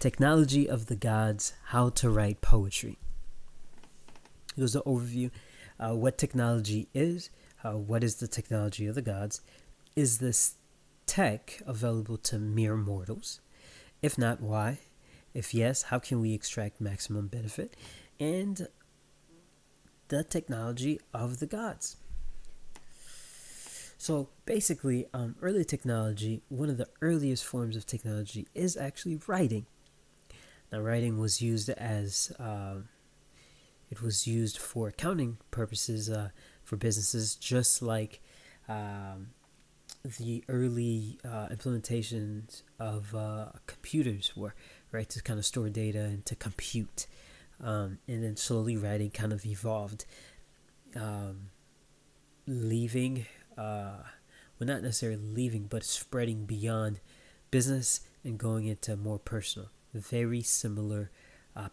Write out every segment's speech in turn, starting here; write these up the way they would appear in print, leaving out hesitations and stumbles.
Technology of the Gods, How to Write Poetry. Here's the overview. What technology is. What is the technology of the gods? Is this tech available to mere mortals? If not, why? If yes, how can we extract maximum benefit? And the technology of the gods. So basically, early technology, one of the earliest forms of technology is actually writing. Now, writing was used as it was used for accounting purposes for businesses, just like the early implementations of computers were, right, to kind of store data and to compute. And then slowly writing kind of evolved, leaving, well, not necessarily leaving, but spreading beyond business and going into more personal. Very similar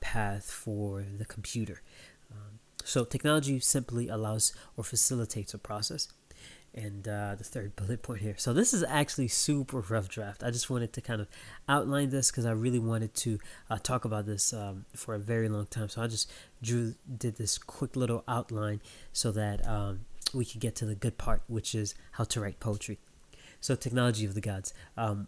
path for the computer. So technology simply allows or facilitates a process. And the third bullet point here. So this is actually super rough draft. I just wanted to kind of outline this because I really wanted to talk about this for a very long time. So I just did this quick little outline so that we could get to the good part, which is how to write poetry. So technology of the gods.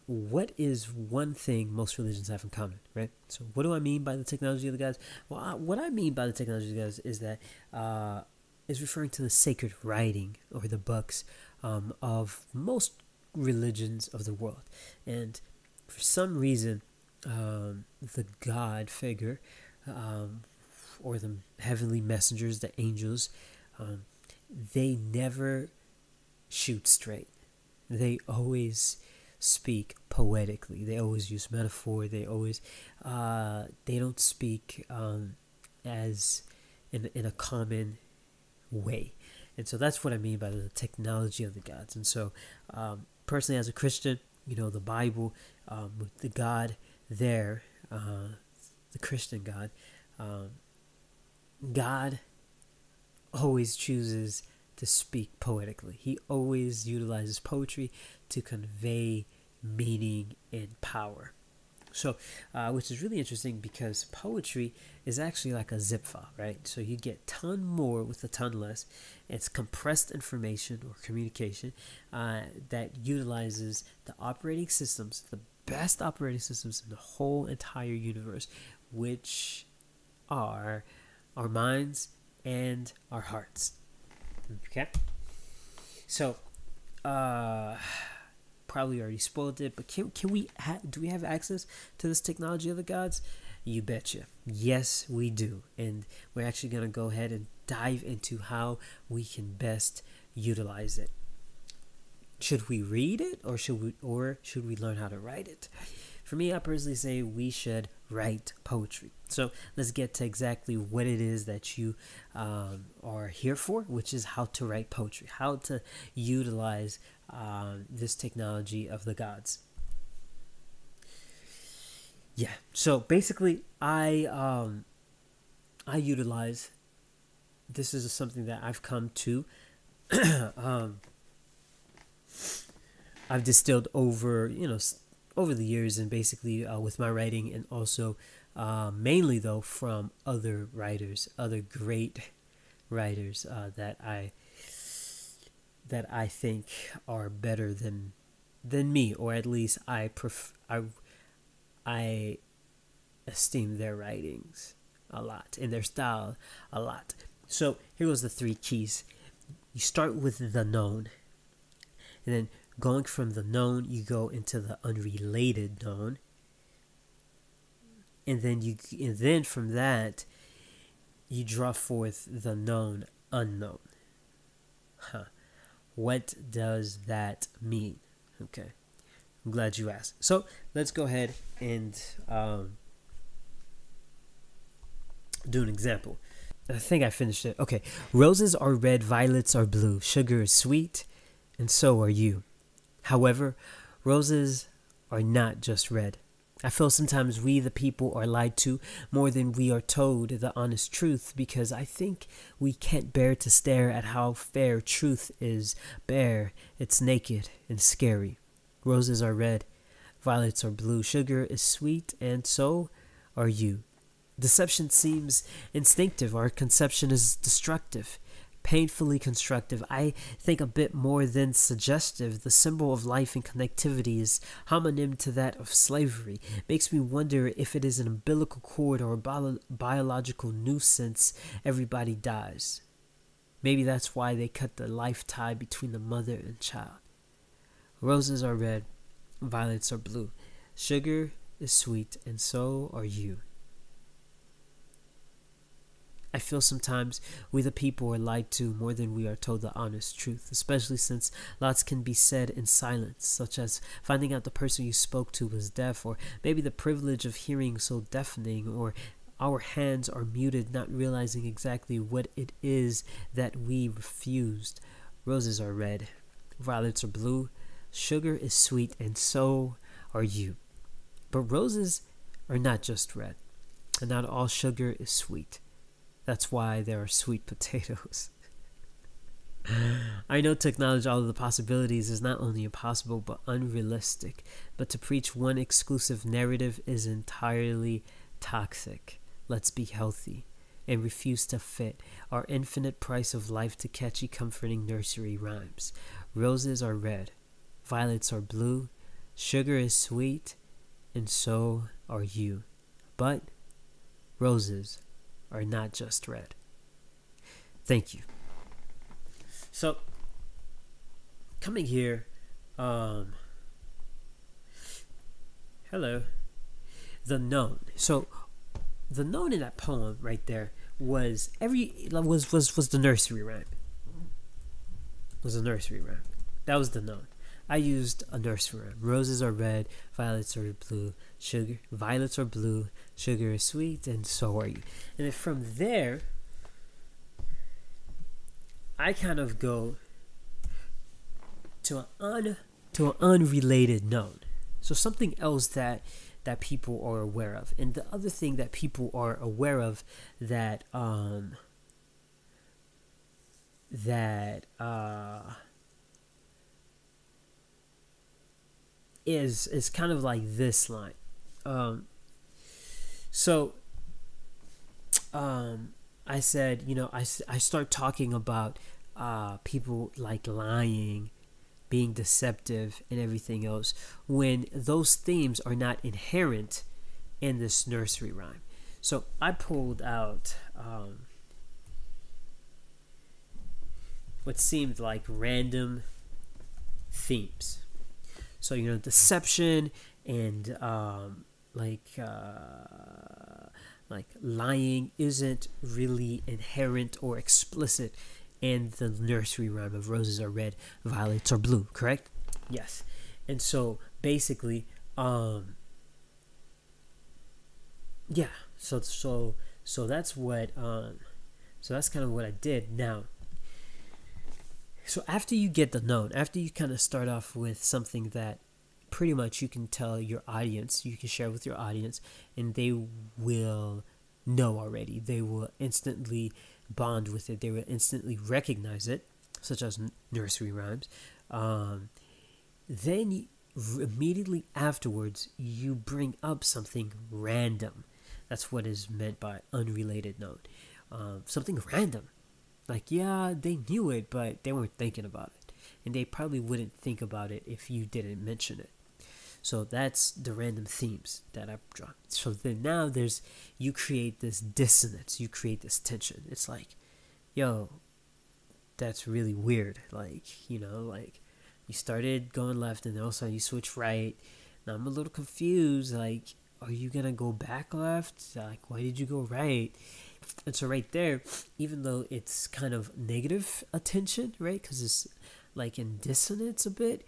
What is one thing most religions have in common, right? So what do I mean by the technology of the gods? Well, what I mean by the technology of the gods is that is referring to the sacred writing or the books of most religions of the world. And for some reason, the God figure or the heavenly messengers, the angels, they never shoot straight. They always speak poetically. They always use metaphor. They always they don't speak as in a common way. And so that's what I mean by the technology of the gods. And so personally, as a Christian, the Bible, with the God there, the Christian God, God always chooses to speak poetically. He always utilizes poetry to convey meaning and power. So, which is really interesting because poetry is actually like a zip file, right? So you get ton more with a ton less. It's compressed information or communication that utilizes the operating systems, the best operating systems in the whole entire universe, which are our minds and our hearts. Okay? So, probably already spoiled it, but can we do we have access to this technology of the gods? You betcha. Yes, we do. And we're actually going to go ahead and dive into how we can best utilize it. Should we read it or should we learn how to write it? For me, I personally say we should write poetry. So let's get to exactly what it is that you are here for, which is how to write poetry, how to utilize this technology of the gods. Yeah. So basically, I utilize. This is something that I've come to. I've distilled over the years, and basically with my writing, and also mainly though from other writers, other great writers that I think are better than me, or at least I esteem their writings a lot and their style a lot. So here goes the 3 keys. You start with the known, and then going from the known, you go into the unrelated known, and then from that, you draw forth the known unknown. What does that mean? Okay, I'm glad you asked. So let's go ahead and do an example. I think I finished it. Okay, roses are red, violets are blue, sugar is sweet, and so are you. However, roses are not just red. I feel sometimes we, the people, are lied to more than we are told the honest truth, because I think we can't bear to stare at how fair truth is bare. It's naked and scary. Roses are red, Violets are blue. Sugar is sweet, and so are you. Deception seems instinctive. Our conception is destructive, painfully constructive. I think a bit more than suggestive. The symbol of life and connectivity is homonym to that of slavery. It makes me wonder if it is an umbilical cord or a biological nuisance. Everybody dies. Maybe that's why they cut the life tie between the mother and child. Roses are red, violets are blue. Sugar is sweet, and so are you. I feel sometimes we the people are lied to more than we are told the honest truth, especially since lots can be said in silence, such as finding out the person you spoke to was deaf, or maybe the privilege of hearing so deafening, or our hands are muted, not realizing exactly what it is that we refused. Roses are red, violets are blue, sugar is sweet, and so are you. But roses are not just red, and not all sugar is sweet. That's why there are sweet potatoes. I know to acknowledge all of the possibilities is not only impossible but unrealistic, but to preach one exclusive narrative is entirely toxic. Let's be healthy and refuse to fit our infinite price of life to catchy, comforting nursery rhymes. Roses are red, violets are blue, sugar is sweet, and so are you. But roses are not just red. Thank you. So, coming here, hello, the known. So, the known in that poem right there was the nursery rhyme. Was a nursery rhyme. That was the known. I used a nursery rhyme. Roses are red, violets are blue, violets are blue, sugar is sweet, and so are you. And then from there, I kind of go to an unrelated known. So something else that people are aware of. And the other thing that people are aware of that is kind of like this line. I said, I start talking about people like lying, being deceptive, and everything else when those themes are not inherent in this nursery rhyme. So I pulled out what seemed like random themes. So, deception and like lying isn't really inherent or explicit in the nursery rhyme of roses are red, violets are blue, correct? Yes. And so basically, yeah. So that's what so that's kind of what I did. Now, so after you get the known, after you kind of start off with something that pretty much you can tell your audience, you can share with your audience, and they will know already. They will instantly bond with it. They will instantly recognize it, such as nursery rhymes. Then immediately afterwards, you bring up something random. That's what is meant by unrelated note. Something random. Like, yeah, they knew it, but they weren't thinking about it. And they probably wouldn't think about it if you didn't mention it. So that's the random themes that I dropped. So then now you create this dissonance. You create this tension. It's like, yo, that's really weird. Like, you started going left and then all of a sudden you switch right. Now I'm a little confused. Like, are you going to go back left? Like, why did you go right? And so right there, even though it's kind of negative attention, right? Because it's like in dissonance a bit,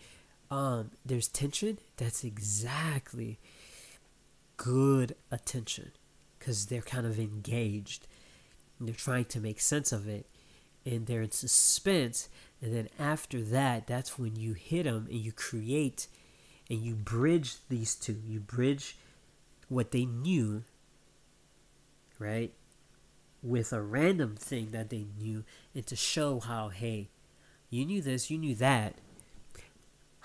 there's tension. That's exactly good attention because they're kind of engaged. And they're trying to make sense of it. And they're in suspense. And then after that, that's when you hit them and you create and you bridge these two. You bridge what they knew, right, with a random thing that they knew, and to show how, hey, you knew this, you knew that.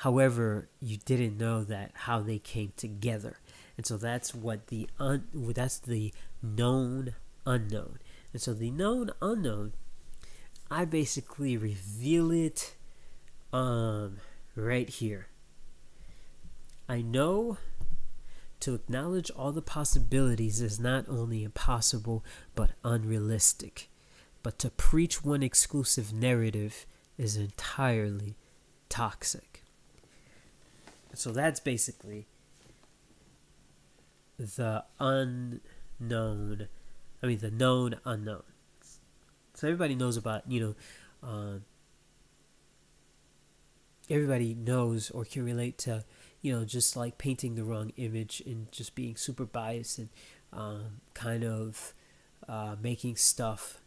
However, you didn't know that how they came together, and so that's what that's the known unknown. And so the known unknown, I basically reveal it right here. I know to acknowledge all the possibilities is not only impossible but unrealistic. But to preach one exclusive narrative is entirely toxic. So that's basically the unknown, the known unknown. So everybody knows about, everybody knows or can relate to, just like painting the wrong image and just being super biased and kind of making stuff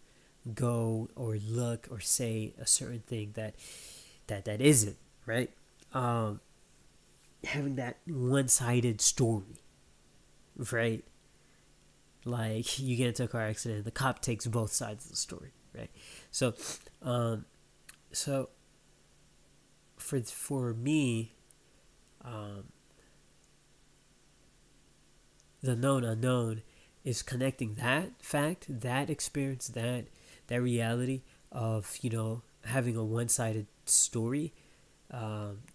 go or look or say a certain thing that isn't, right? Having that one-sided story, right? Like you get into a car accident, the cop takes both sides of the story, right? So for me, the known unknown is connecting that fact, that experience, that reality of having a one-sided story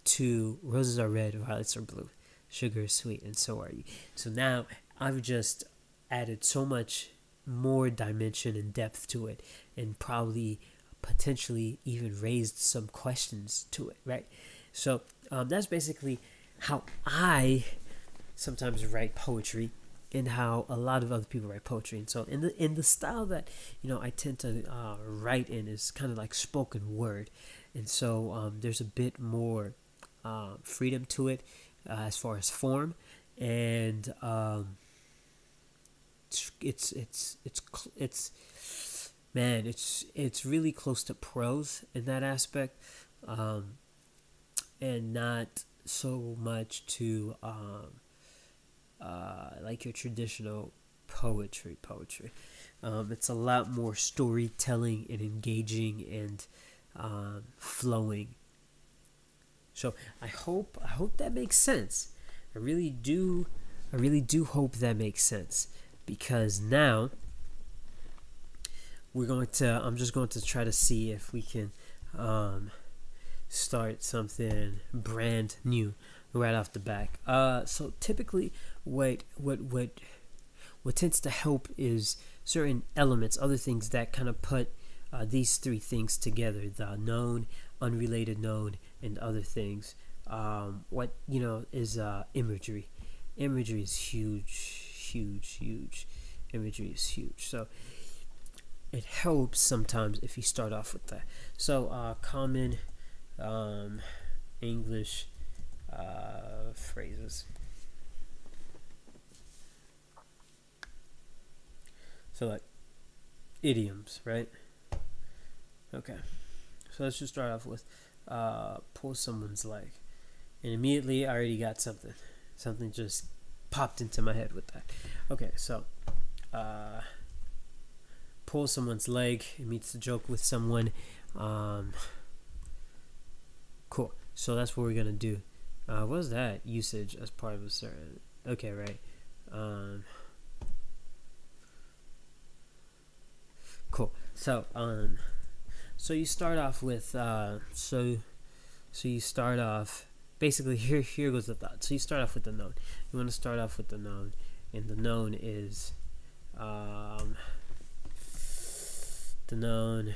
to roses are red, violets are blue, sugar is sweet, and so are you. So now I've just added so much more dimension and depth to it, and probably potentially even raised some questions to it, right? So that's basically how I sometimes write poetry, and how a lot of other people write poetry. And so in the style that I tend to write in is kind of like spoken word, and so there's a bit more freedom to it as far as form, and it's really close to prose in that aspect, and not so much to like your traditional poetry. It's a lot more storytelling and engaging and flowing. So I hope that makes sense. I really do hope that makes sense, because now I'm just going to try to see if we can start something brand new right off the back. So typically what tends to help is certain elements, other things that kind of put these three things together: the known, unrelated known, and other things. What is imagery. Imagery is huge. Imagery is huge. So it helps sometimes if you start off with that. So common English phrases. So like idioms, right? Okay. So let's just start off with pull someone's leg. And immediately I already got something. Something just popped into my head with that. Okay, so pull someone's leg. It means to joke with someone. Cool. So that's what we're gonna do. What was that usage as part of a certain? Okay, right. Cool. So so you start off with so you start off basically here goes the thought. So you start off with the known. You want to start off with the known, and the known is the known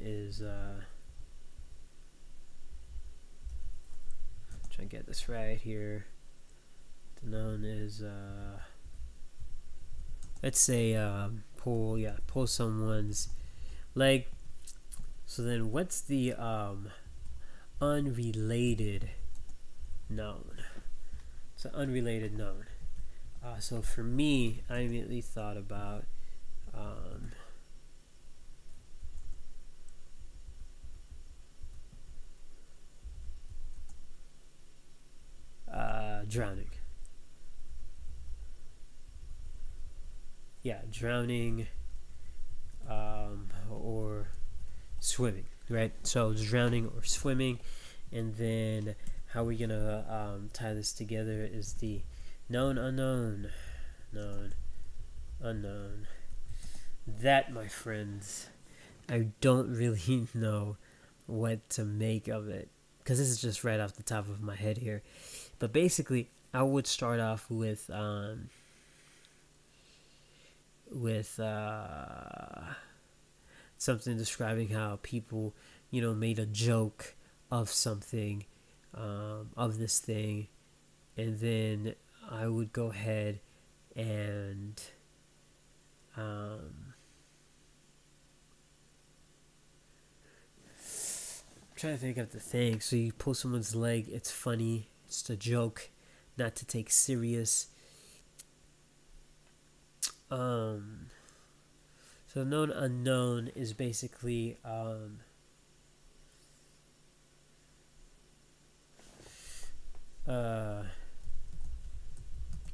is try to get this right here. The known is let's say pull someone's leg. So then what's the unrelated known? So unrelated known. So for me, I immediately thought about drowning. Yeah, drowning or swimming, right? So drowning or swimming, And then how we're gonna tie this together is the known unknown. Known unknown. That, my friends, I don't really know what to make of it, because this is just right off the top of my head here. But basically, I would start off with something describing how people, made a joke of something, of this thing, and then I would go ahead and trying to think of the thing. So you pull someone's leg, it's funny, it's a joke, not to take serious. So known unknown is basically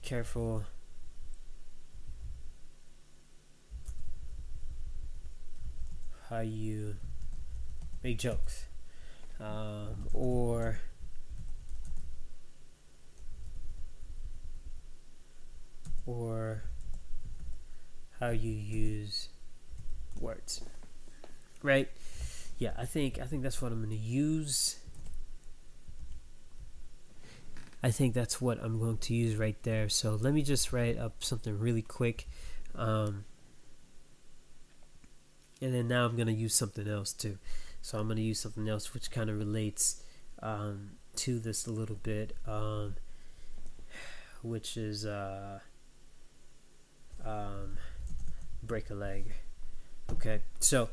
careful how you make jokes, or how you use words, right? Yeah, I think that's what I'm going to use. I think that's what I'm going to use right there. So let me just write up something really quick, and then now I'm going to use something else too. So I'm going to use something else which kind of relates to this a little bit, which is break a leg. Okay, so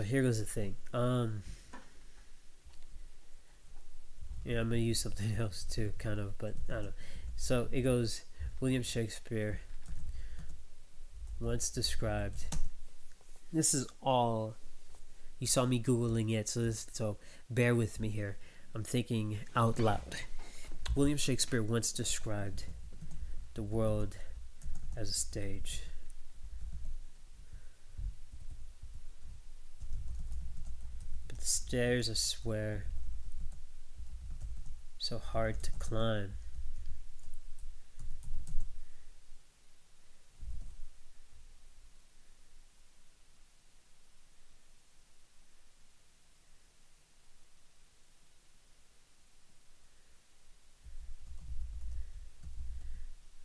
here goes the thing. Yeah, I'm gonna use something else too, kind of, but I don't know. So it goes. William Shakespeare once described. This is all. You saw me googling it, so bear with me here. I'm thinking out loud. William Shakespeare once described the world as a stage. But the stairs, I swear, so hard to climb.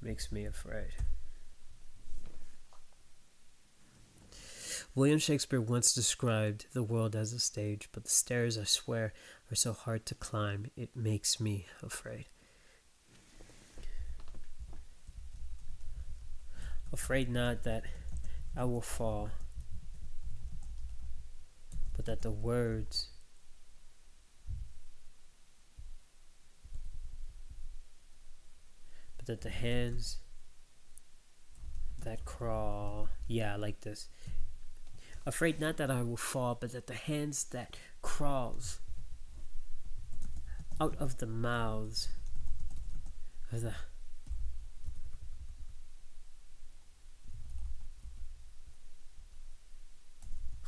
Makes me afraid. William Shakespeare once described the world as a stage, but the stairs, I swear, are so hard to climb, it makes me afraid. Afraid not that I will fall, but that the words that the hands that crawl, yeah, like this. Afraid not that I will fall, but that the hands that crawls out of the mouths of the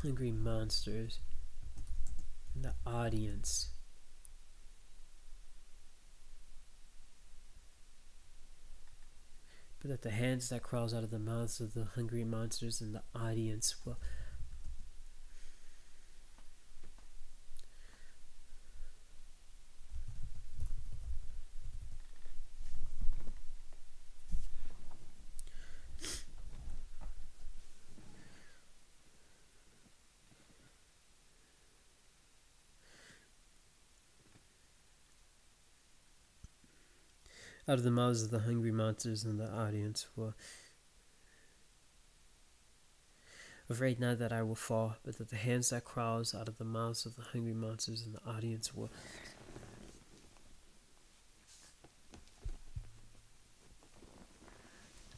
hungry monsters in the audience but that the hands that crawls out of the mouths of the hungry monsters in the audience will out of the mouths of the hungry monsters in the audience will. Afraid not that I will fall, but that the hands that crawls out of the mouths of the hungry monsters in the audience will.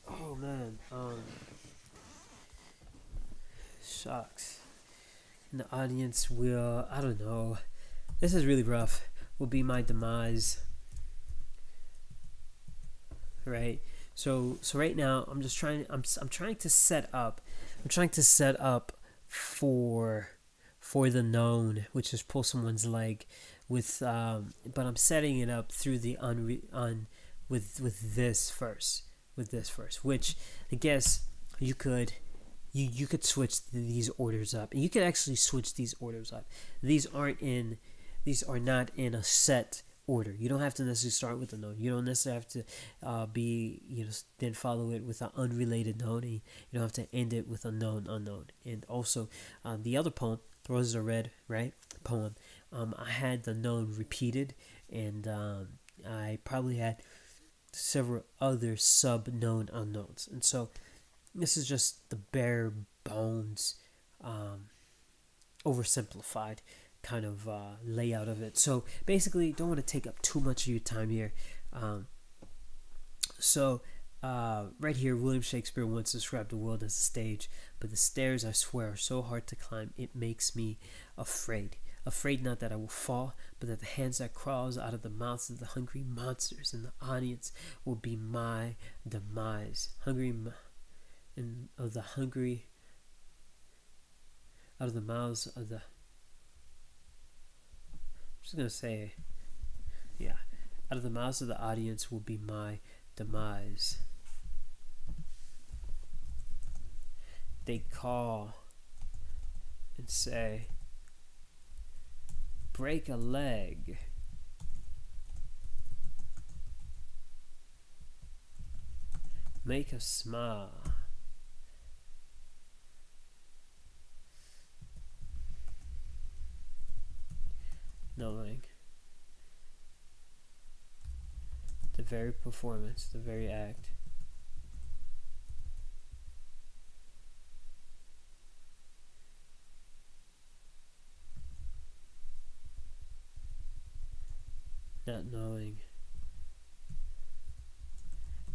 Oh man, shucks. And the audience will, I don't know. This is really rough. Will be my demise. Right, so right now I'm just trying. I'm trying to set up. I'm trying to set up for for the known, which is pull someone's leg with but I'm setting it up through the with this first, which I guess you could switch these orders up, and you could actually switch these orders up. These are not in a set order. You don't have to necessarily start with a known. You don't necessarily have to then follow it with an unrelated known. And you don't have to end it with a known unknown. And also, the other poem, Roses Are Red, right? Poem. I had the known repeated, and I probably had several other sub-known unknowns. And so this is just the bare bones, oversimplified kind of layout of it. So basically, don't want to take up too much of your time here. Right here, William Shakespeare once described the world as a stage, but the stairs, I swear, are so hard to climb, it makes me afraid. Afraid not that I will fall, but that the hands that crawls out of the mouths of the hungry monsters in the audience will be my demise. Out of the mouths of the... I'm just going to say, yeah. Out of the mouths of the audience will be my demise. They call and say, break a leg. Make a smile. Knowing the very performance, the very act, not knowing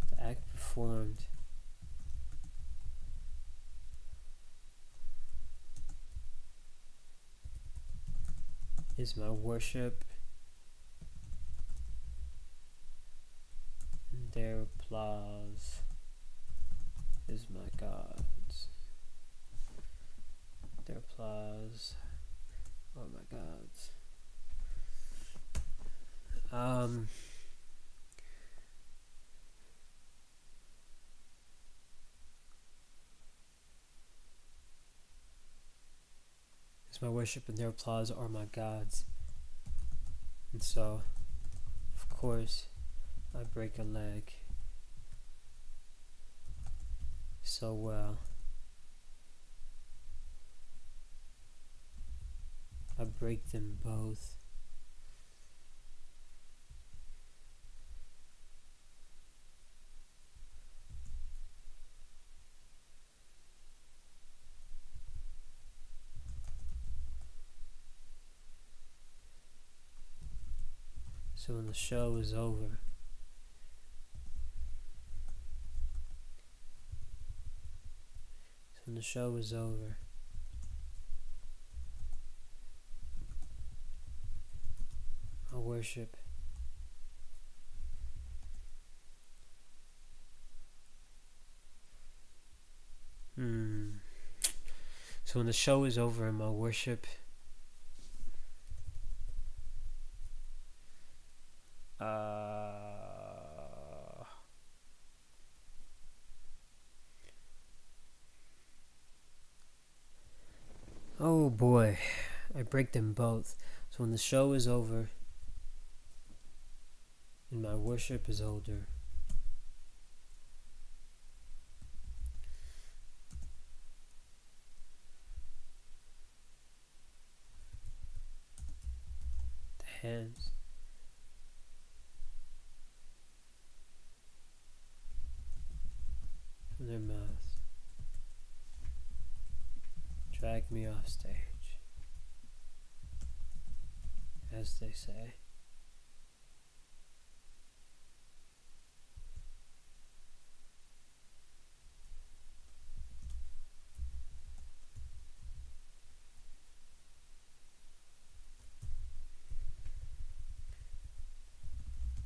the act performed is my worship, and their applause is my God's. Their applause are my God's. My worship and their applause are my God's. And so, of course, I break a leg so well. I break them both. So when the show is over, I worship. So when the show is over and my worship, oh boy, I break them both. So when the show is over and my worship is older, the hands from their mouths drag me off stage, as they say.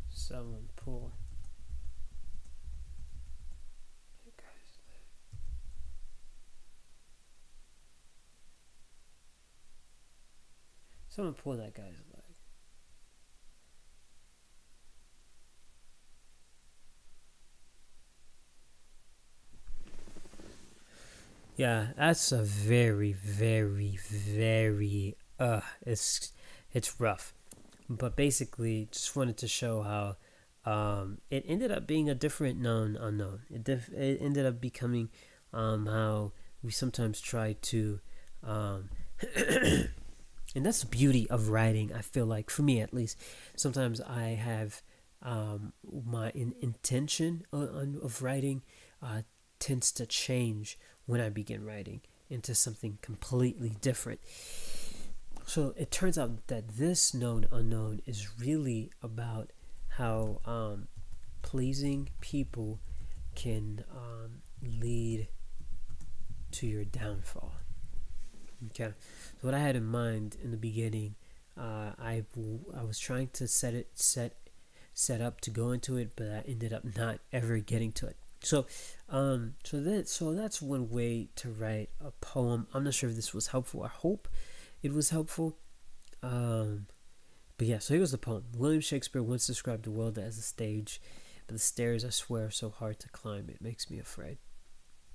Someone pull that guy's leg. Someone pull that guy's leg. Yeah, that's a very, very, very it's rough. But basically, just wanted to show how it ended up being a different known unknown. It ended up becoming how we sometimes try to, and that's the beauty of writing. I feel like, for me at least, sometimes I have my intention of writing tends to change when I begin writing into something completely different. So it turns out that this known unknown is really about how pleasing people can lead to your downfall. Okay, so what I had in mind in the beginning, I was trying to set up to go into it, but I ended up not ever getting to it. So that's one way to write a poem. I'm not sure if this was helpful. I hope it was helpful. But yeah, so here goes the poem. William Shakespeare once described the world as a stage, but the stairs, I swear, are so hard to climb, it makes me afraid.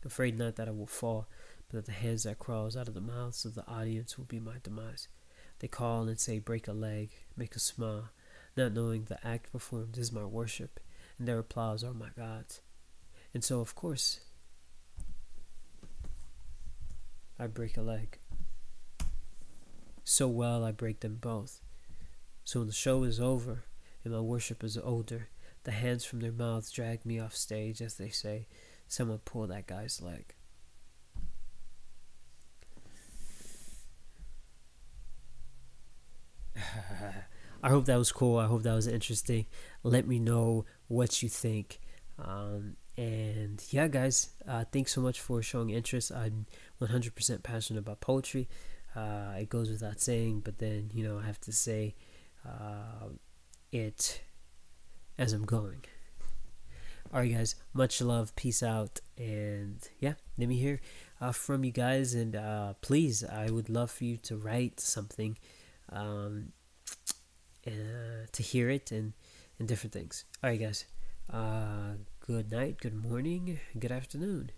Afraid not that I will fall, but that the hands that crawls out of the mouths of the audience will be my demise. They call and say, break a leg, make a smile, not knowing the act performed is my worship, and their applause are my gods. And so, of course, I break a leg. So well I break them both. So when the show is over and my worship is older, the hands from their mouths drag me off stage as they say, someone pull that guy's leg. I hope that was cool. I hope that was interesting. Let me know what you think. And yeah, guys, thanks so much for showing interest. I'm 100% passionate about poetry. It goes without saying, but then, I have to say it as I'm going. Alright, guys, much love, peace out, and yeah, let me hear from you guys, and please, I would love for you to write something, to hear it, and different things. Alright, guys, good night, good morning, good afternoon.